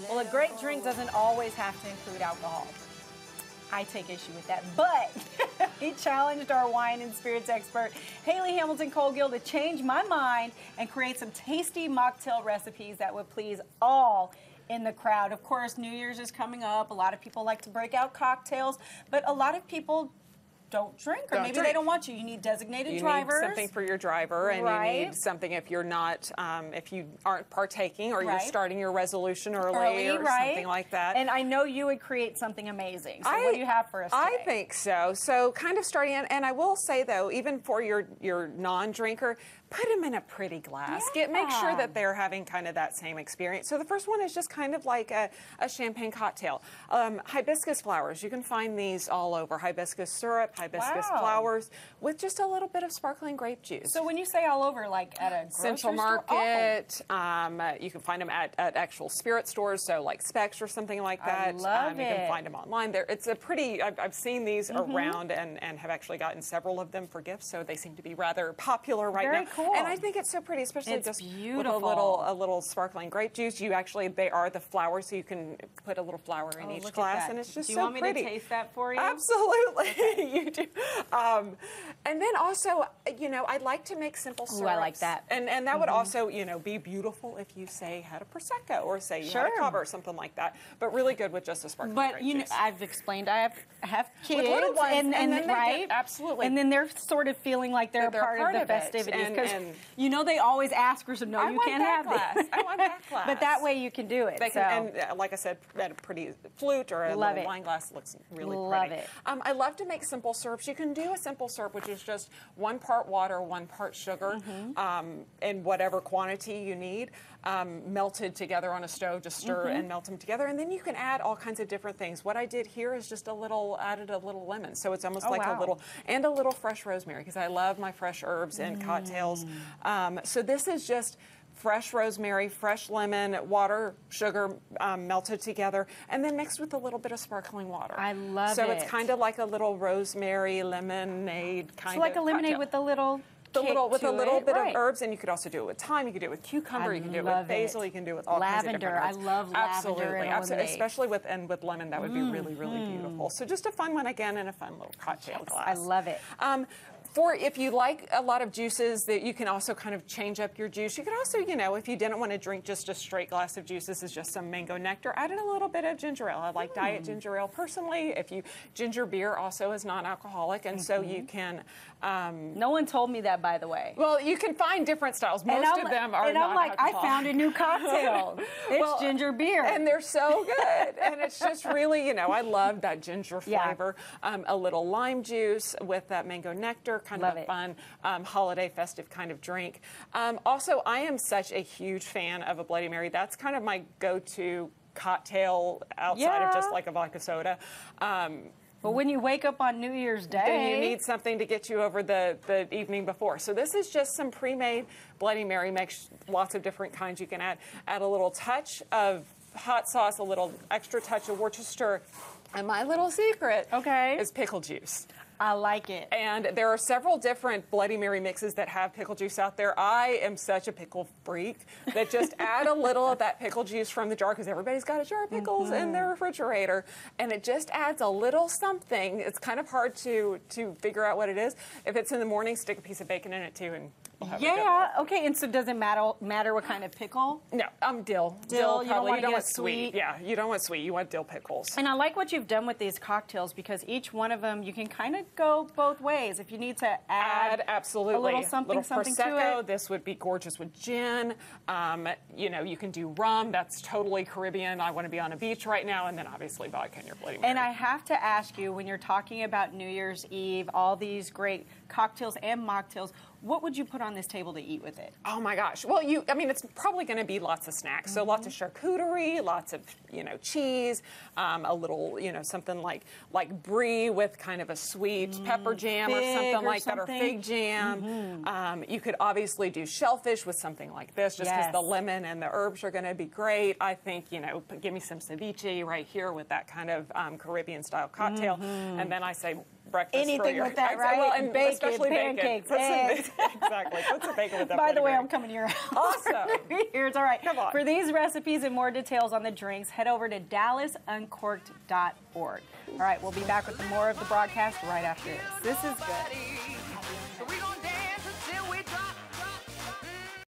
Well, a great drink doesn't always have to include alcohol. I take issue with that, but he challenged our wine and spirits expert, Haley Hamilton Colgill, to change my mind and create some tasty mocktail recipes that would please all in the crowd. Of course, New Year's is coming up. A lot of people like to break out cocktails, but a lot of people don't drink, or maybe they don't want you. You need designated drivers. You need something for your driver, and you need something if you're not, if you aren't partaking, or you're starting your resolution early or something like that. And I know you would create something amazing. So what do you have for us today? I think so. So kind of starting, and I will say though, even for your non-drinker, put them in a pretty glass. Make sure that they're having kind of that same experience. So the first one is just kind of like a champagne cocktail. Hibiscus flowers, you can find these all over. Hibiscus syrup, hibiscus flowers, with just a little bit of sparkling grape juice. So when you say all over, like at a grocery Central Market, you can find them at actual spirit stores, so like Specs or something like that. I love it. You can find them online. It's a pretty, I've seen these around and have actually gotten several of them for gifts, so they seem to be rather popular right now. Very cool. And I think it's so pretty, especially just with a little sparkling grape juice. You actually, they are the flowers, so you can put a little flower in each glass, and it's just so pretty. Do you want me to taste that for you? Absolutely, you do. And then also, I'd like to make simple syrups. Ooh, I like that. And that would also, be beautiful if you say had a prosecco or say you had a cava or something like that. But really good with just a sparkling grape juice. I've explained I have kids, with little ones, and then absolutely, and then they're sort of feeling like they're a part of the festivities because they always ask for some. No, you can't have that. I want that glass. But that way you can do it. And like I said, at a pretty flute or a little wine glass looks really pretty. It. I love to make simple syrups. You can do a simple syrup, which is just 1 part water, 1 part sugar, in whatever quantity you need, melted together on a stove. Just stir and melt them together, and then you can add all kinds of different things. What I did here is just added a little lemon, so it's almost like a little fresh rosemary, because I love my fresh herbs in cocktails. So this is just fresh rosemary, fresh lemon, water, sugar melted together, and then mixed with a little bit of sparkling water. I love it. So it's kind of like a little rosemary lemonade kind of like a lemonade cocktail. with a little with a little bit of herbs, and you could also do it with thyme, you could do it with cucumber, you can do it with basil, you can do it with all kinds of different herbs. I love lavender. Absolutely, especially with lemon, that would be really, really beautiful. So just a fun one again, and a fun little cocktail glass. I love it. If you like a lot of juices, that you can also kind of change up your juice. You could also, if you didn't want to drink just a straight glass of juice, this is just some mango nectar, add in a little bit of ginger ale. I like diet ginger ale personally. Ginger beer also is non-alcoholic, and so you can. No one told me that, by the way. Well, you can find different styles. Most of them are non-alcoholic. And I'm like, I found a new cocktail. It's ginger beer. And they're so good. And it's just really, I love that ginger flavor. A little lime juice with that mango nectar. Kind of a fun holiday festive kind of drink. Also, I am such a huge fan of a Bloody Mary. That's kind of my go-to cocktail outside of just like a vodka soda. But when you wake up on New Year's Day, then you need something to get you over the evening before. So this is just some pre-made Bloody Mary. Makes lots of different kinds. You can add a little touch of hot sauce, a little extra touch of Worcester, and my little secret is pickle juice. I like it. And there are several different Bloody Mary mixes that have pickle juice out there. I am such a pickle freak that just add a little of that pickle juice from the jar, because everybody's got a jar of pickles in their refrigerator, and it just adds a little something. It's kind of hard to figure out what it is. If it's in the morning, stick a piece of bacon in it too, and we'll have a good one. Okay. And so does it matter what kind of pickle? No, dill. Dill, probably. You don't want sweet. Yeah, you don't want sweet. You want dill pickles. And I like what you've done with these cocktails, because each one of them, you can kind of go both ways. If you need to add absolutely a little something Prosecco, to it. this would be gorgeous with gin. You can do rum. That's totally Caribbean. I want to be on a beach right now, and then obviously vodka in your Bloody Mary. And I have to ask you, when you're talking about New Year's Eve, all these great cocktails and mocktails, what would you put on this table to eat with it? Oh my gosh. Well, it's probably going to be lots of snacks. So lots of charcuterie, lots of, cheese, a little, something like brie with kind of a sweet pepper jam or something like that, or fig jam. You could obviously do shellfish with something like this, just because the lemon and the herbs are going to be great. I think, give me some ceviche right here with that kind of Caribbean style cocktail. And then I say, breakfast. Anything with that, right? Well, and bacon, especially pancakes, bacon. eggs. Exactly. Put some bacon with that. By the way, Bloody I'm coming to your house. Awesome. Here's all right. Come on. For these recipes and more details on the drinks, head over to DallasUncorked.org. All right, we'll be back with more of the broadcast right after this. This is good.